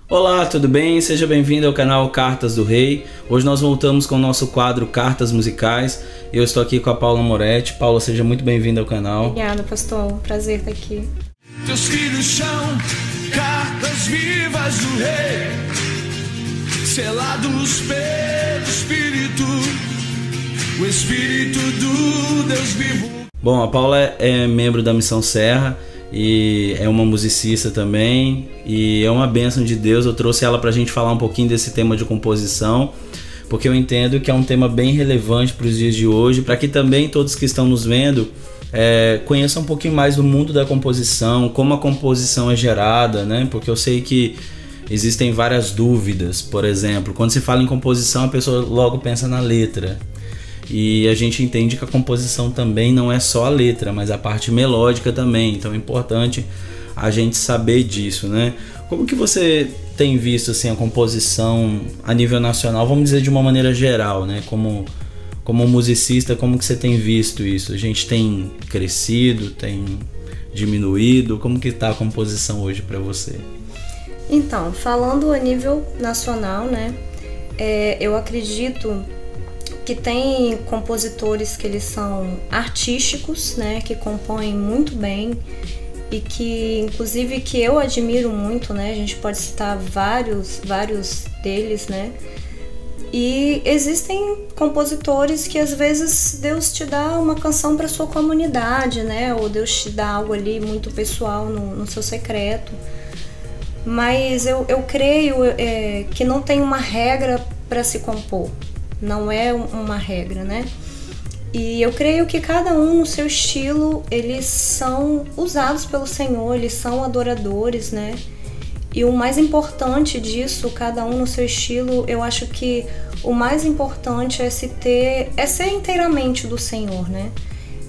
Olá, tudo bem? Seja bem-vindo ao canal Cartas do Rei. Hoje nós voltamos com o nosso quadro Cartas Musicais. Eu estou aqui com a Paula Moretti. Paula, seja muito bem-vinda ao canal. Obrigada, pastor. Prazer estar aqui. Teus filhos são cartas vivas do Rei, selados pelo Espírito, o Espírito do Deus vivo. Bom, a Paula é membro da Missão Serra e é uma musicista também, e é uma bênção de Deus. Eu trouxe ela para a gente falar um pouquinho desse tema de composição, porque eu entendo que é um tema bem relevante para os dias de hoje, para que também todos que estão nos vendo conheçam um pouquinho mais do mundo da composição, como a composição é gerada, né? Porque eu sei que existem várias dúvidas. Por exemplo, quando se fala em composição, a pessoa logo pensa na letra. E a gente entende que a composição também não é só a letra, mas a parte melódica também. Então é importante a gente saber disso, né? Como que você tem visto assim, a composição a nível nacional, vamos dizer de uma maneira geral, né? Como musicista, como que você tem visto isso? A gente tem crescido, tem diminuído? Como que está a composição hoje para você? Então, falando a nível nacional, né? Eu acredito que tem compositores que eles são artísticos, né, que compõem muito bem e que, inclusive, que eu admiro muito, né, a gente pode citar vários deles, né, e existem compositores que às vezes Deus te dá uma canção para sua comunidade, né, ou Deus te dá algo ali muito pessoal no seu secreto, mas eu creio que não tem uma regra para se compor. Não é uma regra, né? E eu creio que cada um no seu estilo, eles são usados pelo Senhor, eles são adoradores, né? E o mais importante disso, cada um no seu estilo, eu acho que o mais importante é ser inteiramente do Senhor, né?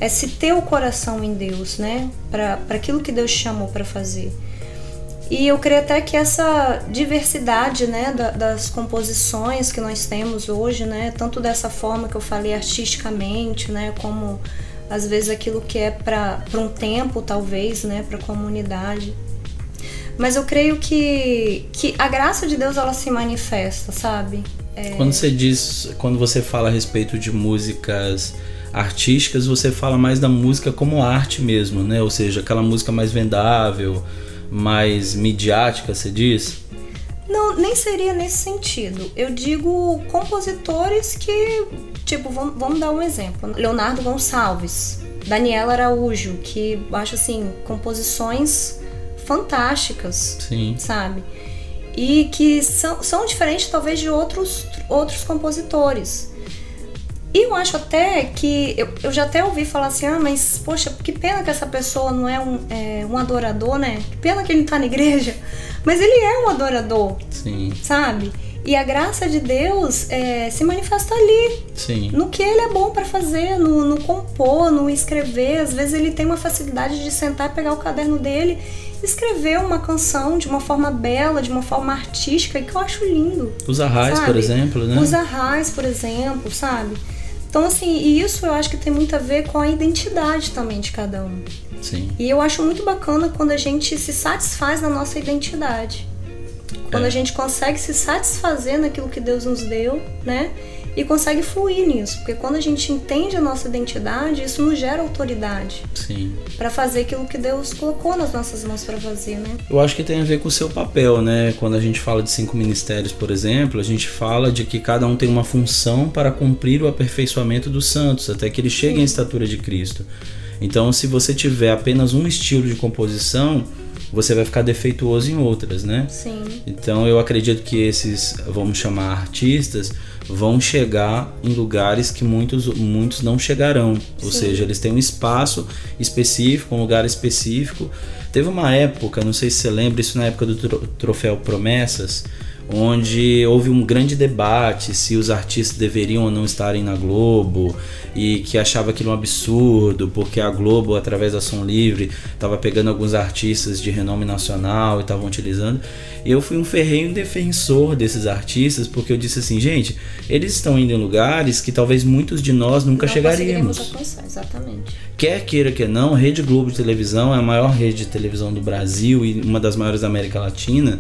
É se ter o coração em Deus, né? Para aquilo que Deus chamou para fazer. E eu creio até que essa diversidade, né, das composições que nós temos hoje, né, tanto dessa forma que eu falei artisticamente, né, como às vezes aquilo que é para um tempo, talvez, né, para a comunidade. Mas eu creio que a graça de Deus, ela se manifesta, sabe? Quando você fala a respeito de músicas artísticas, você fala mais da música como arte mesmo, né? Ou seja, aquela música mais vendável, mais midiática, você diz? Não, nem seria nesse sentido. Eu digo compositores que, tipo, vamos dar um exemplo. Leonardo Gonçalves, Daniela Araújo, que eu acho assim, composições fantásticas, sim, sabe? E que são diferentes talvez de outros compositores. E eu acho até que, eu já até ouvi falar assim, mas poxa, que pena que essa pessoa não é um adorador, né? Que pena que ele não tá na igreja. Mas ele é um adorador, sim, sabe? E a graça de Deus se manifesta ali, sim, no que ele é bom para fazer, no compor, no escrever. Às vezes ele tem uma facilidade de sentar e pegar o caderno dele e escrever uma canção de uma forma bela, de uma forma artística, que eu acho lindo. Os Arrais, por exemplo, né? Os Arrais, por exemplo, sabe? Então, assim, e isso eu acho que tem muito a ver com a identidade também de cada um. Sim. E eu acho muito bacana quando a gente se satisfaz na nossa identidade. Quando a gente consegue se satisfazer naquilo que Deus nos deu, né? E consegue fluir nisso. Porque quando a gente entende a nossa identidade, isso nos gera autoridade. Sim. Para fazer aquilo que Deus colocou nas nossas mãos para fazer, né? Eu acho que tem a ver com o seu papel, né? Quando a gente fala de 5 ministérios, por exemplo, a gente fala de que cada um tem uma função para cumprir o aperfeiçoamento dos santos, até que eles cheguem à estatura de Cristo. Então, se você tiver apenas um estilo de composição, você vai ficar defeituoso em outras, né? Sim. Então eu acredito que esses, vamos chamar artistas, vão chegar em lugares que muitos não chegarão. Ou seja, eles têm um espaço específico, um lugar específico. Teve uma época, não sei se você lembra, isso na época do Troféu Promessas, onde houve um grande debate se os artistas deveriam ou não estarem na Globo, e que achava aquilo um absurdo, porque a Globo, através da Som Livre, estava pegando alguns artistas de renome nacional e estavam utilizando. E eu fui um ferrenho defensor desses artistas, porque eu disse assim, gente, eles estão indo em lugares que talvez muitos de nós nunca chegaríamos. Alcançar, exatamente. Quer queira, quer não, a Rede Globo de televisão é a maior rede de televisão do Brasil e uma das maiores da América Latina.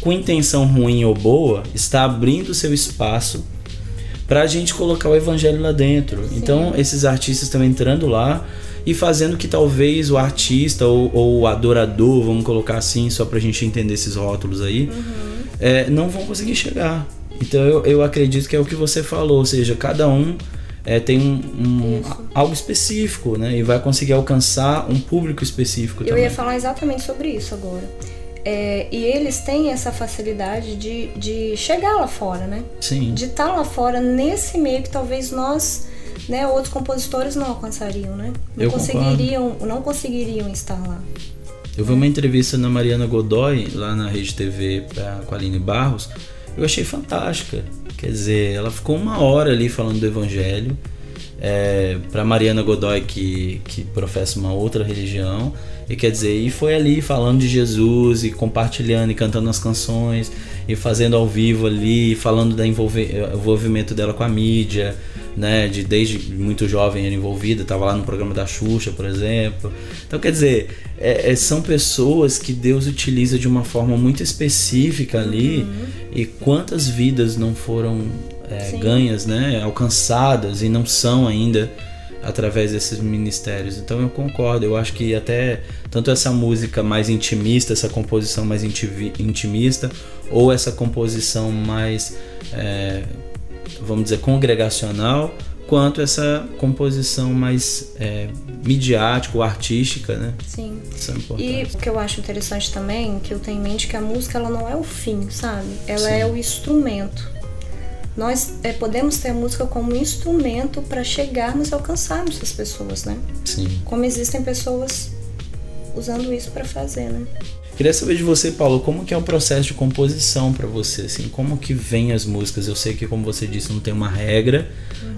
com intenção ruim ou boa, está abrindo o seu espaço pra gente colocar o evangelho lá dentro. Sim. Então esses artistas estão entrando lá e fazendo que talvez o artista ou o adorador, vamos colocar assim, só pra gente entender esses rótulos aí, não vão conseguir chegar. Então eu acredito que é o que você falou, ou seja, cada um tem algo específico, né? E vai conseguir alcançar um público específico também. Eu ia falar exatamente sobre isso agora. E eles têm essa facilidade de chegar lá fora, né? Sim. De estar lá fora nesse meio que talvez nós, né, outros compositores não alcançariam, né? Não conseguiriam estar lá. Eu vi uma entrevista na Mariana Godoy, lá na Rede TV, com a Aline Barros. Eu achei fantástica. Quer dizer, ela ficou 1 hora ali falando do evangelho. Para Mariana Godoy, que professa uma outra religião, e quer dizer, e foi ali falando de Jesus e compartilhando e cantando as canções e fazendo ao vivo ali, falando do envolvimento dela com a mídia, né? Desde muito jovem era envolvida, estava lá no programa da Xuxa, por exemplo. Então, quer dizer, são pessoas que Deus utiliza de uma forma muito específica ali. E quantas vidas não foram ganhas, né? Alcançadas e não são ainda através desses ministérios. Então eu concordo, eu acho que até tanto essa música mais intimista, essa composição mais intimista, ou essa composição mais vamos dizer congregacional, quanto essa composição mais midiática ou artística, né? Sim. Isso é importante. E o que eu acho interessante também, que eu tenho em mente, que a música ela não é o fim, sabe? Ela é o instrumento. Nós podemos ter a música como instrumento para chegarmos e alcançarmos as pessoas, né? Sim. Como existem pessoas usando isso para fazer, né? Queria saber de você, Paulo, como que é o processo de composição para você, assim, como que vem as músicas? Eu sei que, como você disse, não tem uma regra,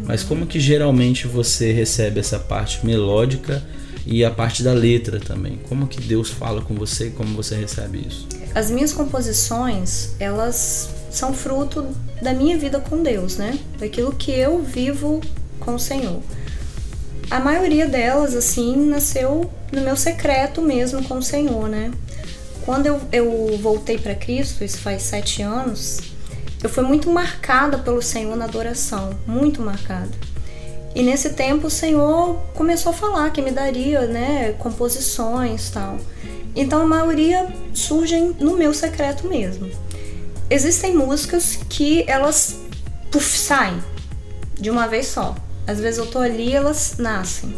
mas como que geralmente você recebe essa parte melódica e a parte da letra também? Como que Deus fala com você e como você recebe isso? As minhas composições, elas são fruto da minha vida com Deus, né? Daquilo que eu vivo com o Senhor. A maioria delas, assim, nasceu no meu secreto mesmo com o Senhor, né? Quando eu voltei para Cristo, isso faz 7 anos, eu fui muito marcada pelo Senhor na adoração, muito marcada. E nesse tempo o Senhor começou a falar que me daria, né, composições e tal. Então a maioria surgem no meu secreto mesmo. Existem músicas que elas saem de uma vez só. Às vezes eu tô ali e elas nascem.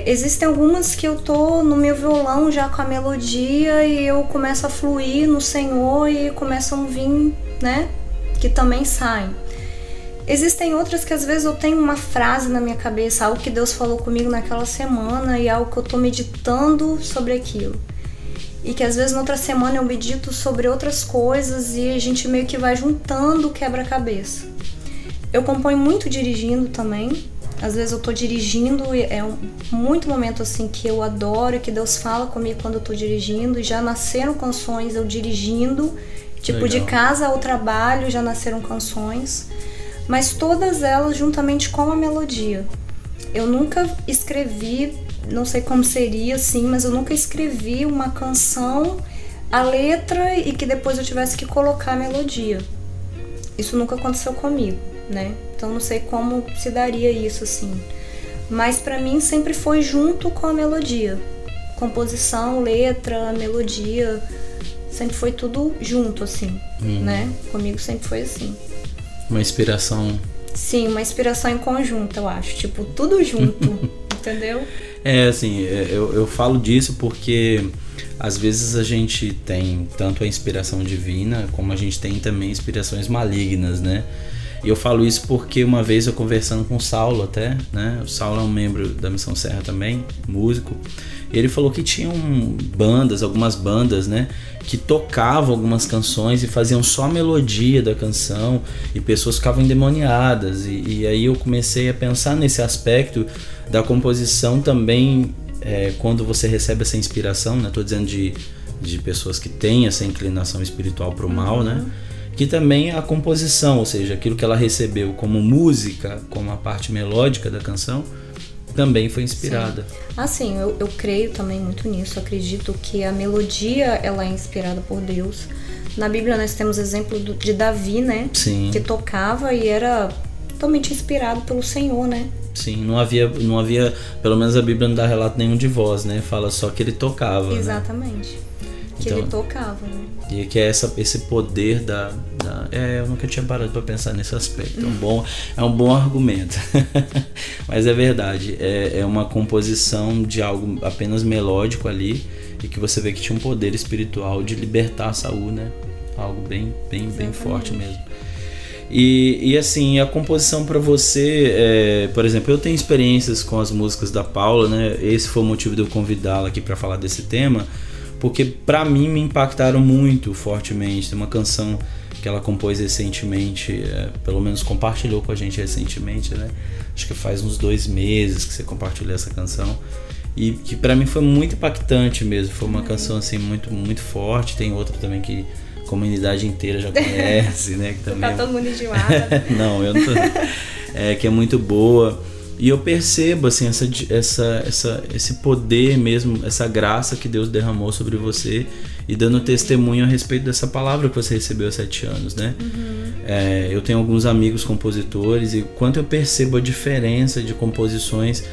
Existem algumas que eu tô no meu violão já com a melodia e eu começo a fluir no Senhor e começam a vir, né, que também saem. Existem outras que às vezes eu tenho uma frase na minha cabeça, algo que Deus falou comigo naquela semana e algo que eu tô meditando sobre aquilo. E que às vezes na outra semana eu medito sobre outras coisas e a gente meio que vai juntando o quebra-cabeça. Eu componho muito dirigindo também. Às vezes eu tô dirigindo e muito momento assim que eu adoro, que Deus fala comigo quando eu tô dirigindo. E já nasceram canções eu dirigindo, tipo legal. De casa ao trabalho já nasceram canções. Mas todas elas juntamente com a melodia. Eu nunca escrevi, não sei como seria assim, mas eu nunca escrevi uma canção, a letra e que depois eu tivesse que colocar a melodia. Isso nunca aconteceu comigo, né? Então não sei como se daria isso assim. Mas pra mim sempre foi junto com a melodia. Composição, letra, melodia, sempre foi tudo junto assim, né? Comigo sempre foi assim. Uma inspiração... Sim, uma inspiração em conjunto, eu acho. Tipo, tudo junto, entendeu? Assim, eu falo disso porque às vezes a gente tem tanto a inspiração divina, como a gente tem também inspirações malignas, né? E eu falo isso porque uma vez eu conversando com o Saulo até, né? O Saulo é um membro da Missão Serra também, músico. E ele falou que tinham algumas bandas, né? Que tocavam algumas canções e faziam só a melodia da canção e pessoas ficavam endemoniadas. E aí eu comecei a pensar nesse aspecto da composição também, quando você recebe essa inspiração, né? Tô dizendo de pessoas que têm essa inclinação espiritual pro mal, né? Que também a composição, ou seja, aquilo que ela recebeu como música, como a parte melódica da canção, também foi inspirada. Assim, eu creio também muito nisso. Acredito que a melodia ela é inspirada por Deus. Na Bíblia nós temos exemplo de Davi, né? Sim. Que tocava e era totalmente inspirado pelo Senhor, né? Sim, não havia, pelo menos a Bíblia não dá relato nenhum de voz, né? Fala só que ele tocava. Exatamente. Né? Que então, ele tocava, né? E que é esse poder eu nunca tinha parado para pensar nesse aspecto. É um bom argumento. Mas é verdade. É uma composição de algo apenas melódico ali e que você vê que tinha um poder espiritual de libertar Saul, né? Algo bem forte mesmo. E assim, a composição para você, por exemplo, eu tenho experiências com as músicas da Paula, né? Esse foi o motivo de eu convidá-la aqui para falar desse tema. Porque pra mim me impactaram muito fortemente. Tem uma canção que ela compôs recentemente, pelo menos compartilhou com a gente recentemente, né? Acho que faz uns 2 meses que você compartilhou essa canção. E que pra mim foi muito impactante mesmo. Foi uma canção assim muito, muito forte. Tem outra também que a comunidade inteira já conhece, né? Que também tá todo mundo enjoado. Não, eu não tô... que é muito boa. E eu percebo assim, esse poder mesmo, essa graça que Deus derramou sobre você e dando testemunho a respeito dessa palavra que você recebeu há 7 anos, né? Eu tenho alguns amigos compositores e quanto eu percebo a diferença de composições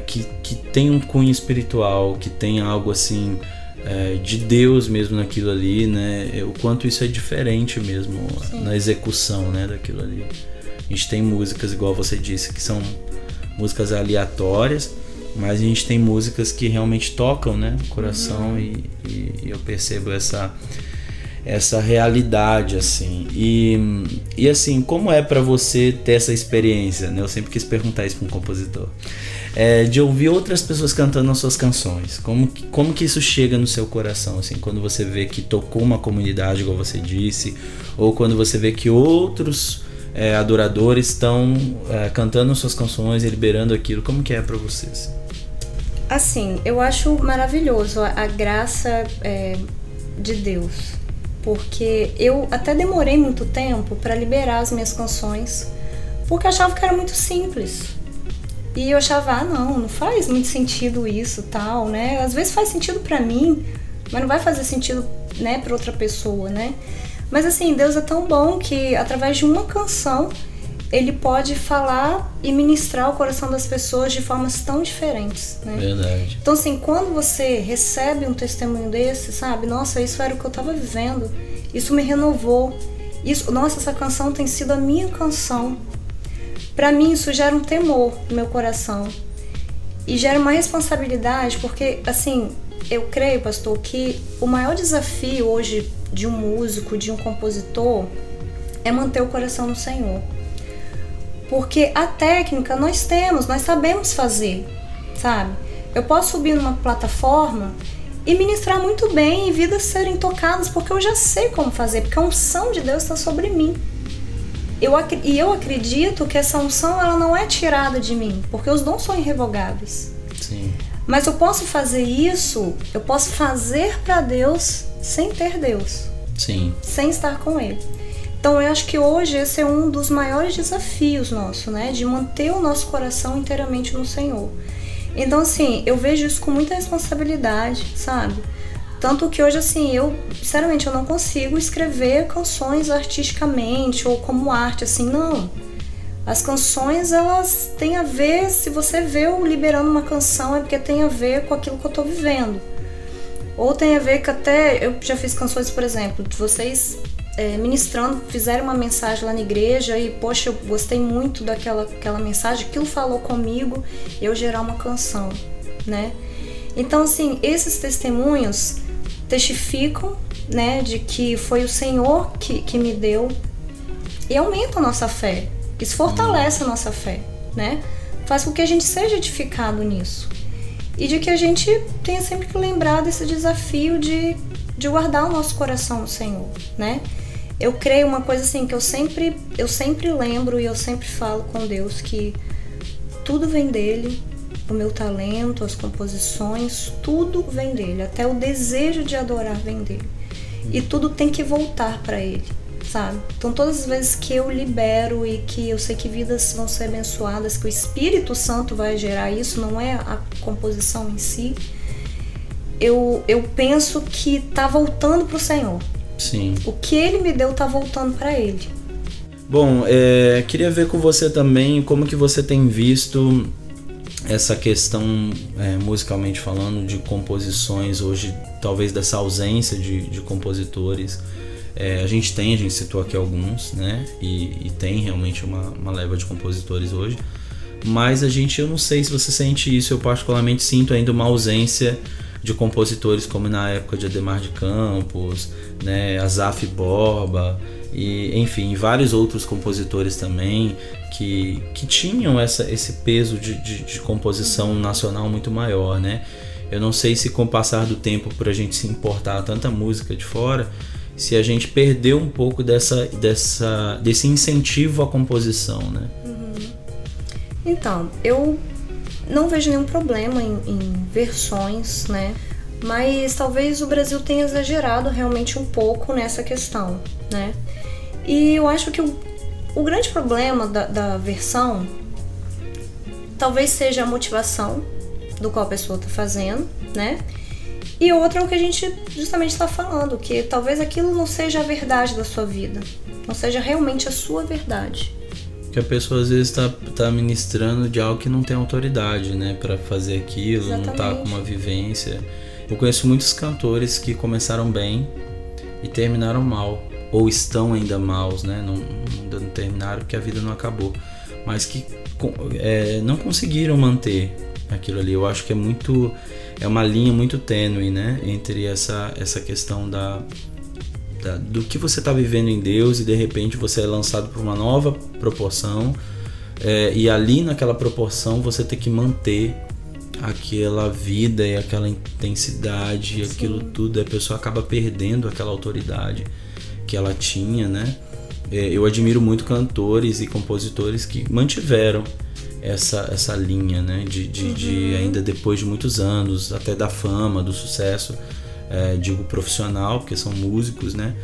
que tem um cunho espiritual, que tem algo assim de Deus mesmo naquilo ali, né? O quanto isso é diferente mesmo. Sim. Na execução, né, daquilo ali. A gente tem músicas, igual você disse, que são músicas aleatórias, mas a gente tem músicas que realmente tocam, né, o coração. E eu percebo essa realidade, assim. E assim, como é pra você ter essa experiência, né? Eu sempre quis perguntar isso pra um compositor. De ouvir outras pessoas cantando as suas canções. Como que isso chega no seu coração, assim, quando você vê que tocou uma comunidade, igual você disse, ou quando você vê que outros adoradores estão cantando suas canções e liberando aquilo. Como que é pra vocês? Assim, eu acho maravilhoso a graça de Deus, porque eu até demorei muito tempo para liberar as minhas canções, porque eu achava que era muito simples. E eu achava, não faz muito sentido isso, tal, né? Às vezes faz sentido pra mim, mas não vai fazer sentido, né, pra outra pessoa, né? Mas assim, Deus é tão bom que através de uma canção Ele pode falar e ministrar o coração das pessoas de formas tão diferentes, né? Verdade. Então assim, quando você recebe um testemunho desse, sabe? Nossa, isso era o que eu tava vivendo, isso me renovou, nossa, essa canção tem sido a minha canção. Pra mim isso gera um temor no meu coração e gera uma responsabilidade, porque assim, eu creio, pastor, que o maior desafio hoje de um músico, de um compositor, é manter o coração no Senhor. Porque a técnica nós sabemos fazer, sabe? Eu posso subir numa plataforma e ministrar muito bem e vidas serem tocadas, porque eu já sei como fazer, porque a unção de Deus está sobre mim. Eu acredito que essa unção ela não é tirada de mim, porque os dons são irrevogáveis. Sim. Mas eu posso fazer isso, eu posso fazer para Deus sem ter Deus. Sim. Sem estar com Ele. Então eu acho que hoje esse é um dos maiores desafios nossos, né? De manter o nosso coração inteiramente no Senhor. Então assim, eu vejo isso com muita responsabilidade, sabe? Tanto que hoje assim, sinceramente, eu não consigo escrever canções artisticamente ou como arte, assim, não. As canções, elas têm a ver, se você vê eu liberando uma canção, é porque tem a ver com aquilo que eu tô vivendo. Ou tem a ver que até, eu já fiz canções, por exemplo, de vocês ministrando, fizeram uma mensagem lá na igreja e, poxa, eu gostei muito daquela mensagem, aquilo falou comigo, eu gerar uma canção, né? Então, assim, esses testemunhos testificam, né, de que foi o Senhor que me deu e aumenta a nossa fé. Isso fortalece a nossa fé, né? Faz com que a gente seja edificado nisso. E de que a gente tenha sempre que lembrar desse desafio de guardar o nosso coração no Senhor, né? Eu creio uma coisa assim, que eu sempre lembro e eu sempre falo com Deus que tudo vem dele, o meu talento, as composições, tudo vem dele. Até o desejo de adorar vem dele. E tudo tem que voltar para ele. sabe? Então todas as vezes que eu libero e que eu sei que vidas vão ser abençoadas, que o Espírito Santo vai gerar isso, não é a composição em si, eu penso que tá voltando pro Senhor. Sim. O que Ele me deu tá voltando para Ele. Bom, queria ver com você também como que você tem visto essa questão, musicalmente falando, de composições hoje, talvez dessa ausência de compositores. A gente citou aqui alguns, né? E tem realmente uma leva de compositores hoje. Mas eu não sei se você sente isso, eu particularmente sinto ainda uma ausência de compositores como na época de Adhemar de Campos, né? Asaf Borba, e enfim, vários outros compositores também que tinham esse peso de composição nacional muito maior, né? Eu não sei se com o passar do tempo, por a gente se importar tanta música de fora, se a gente perdeu um pouco desse incentivo à composição, né? Então, eu não vejo nenhum problema em versões, né? Mas talvez o Brasil tenha exagerado realmente um pouco nessa questão, né? E eu acho que o grande problema da versão talvez seja a motivação do qual a pessoa está fazendo, né? E outra é o que a gente justamente está falando, que talvez aquilo não seja a verdade da sua vida, não seja realmente a sua verdade. Que a pessoa às vezes tá ministrando de algo que não tem autoridade, né, para fazer aquilo. Exatamente. Não tá com uma vivência. Eu conheço muitos cantores que começaram bem e terminaram mal, ou estão ainda maus, né, não terminaram porque a vida não acabou, mas que não conseguiram manter aquilo ali. Eu acho que é uma linha muito tênue, né, entre essa questão do que você está vivendo em Deus e de repente você é lançado por uma nova proporção, e ali naquela proporção você tem que manter aquela vida e aquela intensidade, sim, aquilo tudo, a pessoa acaba perdendo aquela autoridade que ela tinha, né? Eu admiro muito cantores e compositores que mantiveram essa linha, né? De ainda depois de muitos anos, até da fama, do sucesso, digo profissional, porque são músicos, né?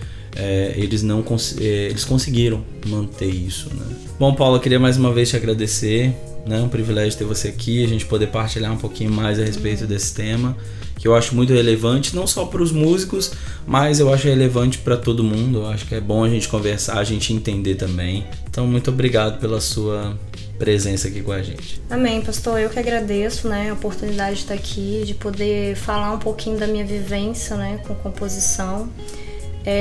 Eles conseguiram manter isso, né? Bom, Paula, eu queria mais uma vez te agradecer, né? Um privilégio ter você aqui, a gente poder partilhar um pouquinho mais a respeito desse tema, que eu acho muito relevante, não só para os músicos, mas eu acho relevante para todo mundo. Eu acho que é bom a gente conversar, a gente entender também. Então, muito obrigado pela sua presença aqui com a gente. Amém, pastor. Eu que agradeço, né, a oportunidade de estar aqui, de poder falar um pouquinho da minha vivência, né, com composição.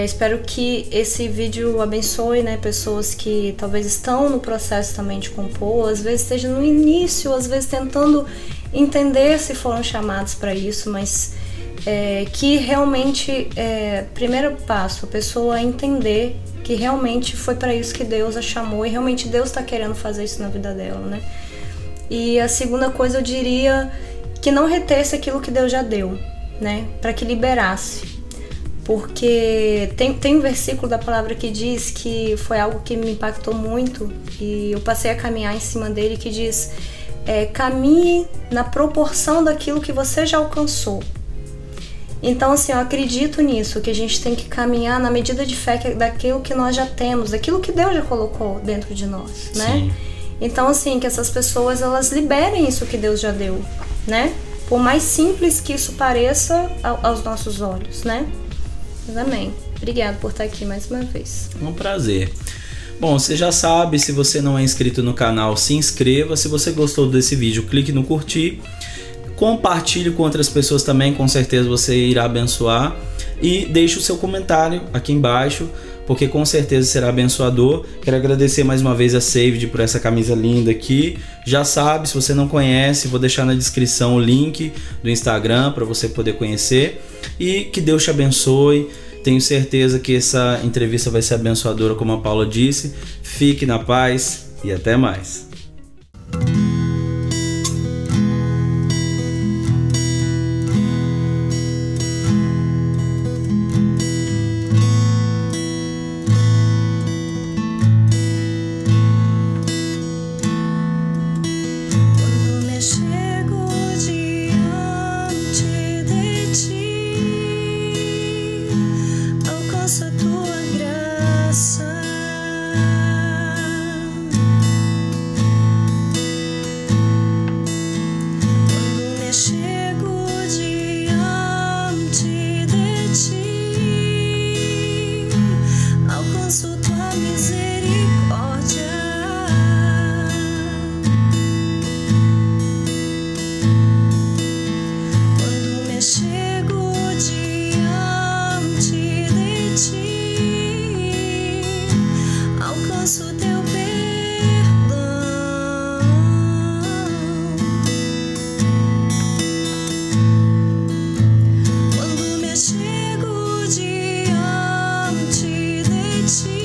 Espero que esse vídeo abençoe, né, pessoas que talvez estão no processo também de compor, às vezes esteja no início, às vezes tentando entender se foram chamados para isso, mas que realmente, primeiro passo, a pessoa entender que realmente foi para isso que Deus a chamou e realmente Deus está querendo fazer isso na vida dela, né? E a segunda coisa, eu diria que não retesse aquilo que Deus já deu, né? Para que liberasse. Porque tem um versículo da palavra que diz, que foi algo que me impactou muito e eu passei a caminhar em cima dele, que diz: caminhe na proporção daquilo que você já alcançou. Então, assim, eu acredito nisso, que a gente tem que caminhar na medida de fé daquilo que nós já temos, daquilo que Deus já colocou dentro de nós, né? Sim. Então, assim, que essas pessoas, elas liberem isso que Deus já deu, né? Por mais simples que isso pareça aos nossos olhos, né? Mas amém. Obrigado por estar aqui mais uma vez. Um prazer. Bom, você já sabe, se você não é inscrito no canal, se inscreva. Se você gostou desse vídeo, clique no curtir. Compartilhe com outras pessoas também, com certeza você irá abençoar. E deixe o seu comentário aqui embaixo, porque com certeza será abençoador. Quero agradecer mais uma vez a Saved por essa camisa linda aqui. Já sabe, se você não conhece, vou deixar na descrição o link do Instagram para você poder conhecer. E que Deus te abençoe. Tenho certeza que essa entrevista vai ser abençoadora, como a Paula disse. Fique na paz e até mais. Alcança tua graça. Chego diante de ti.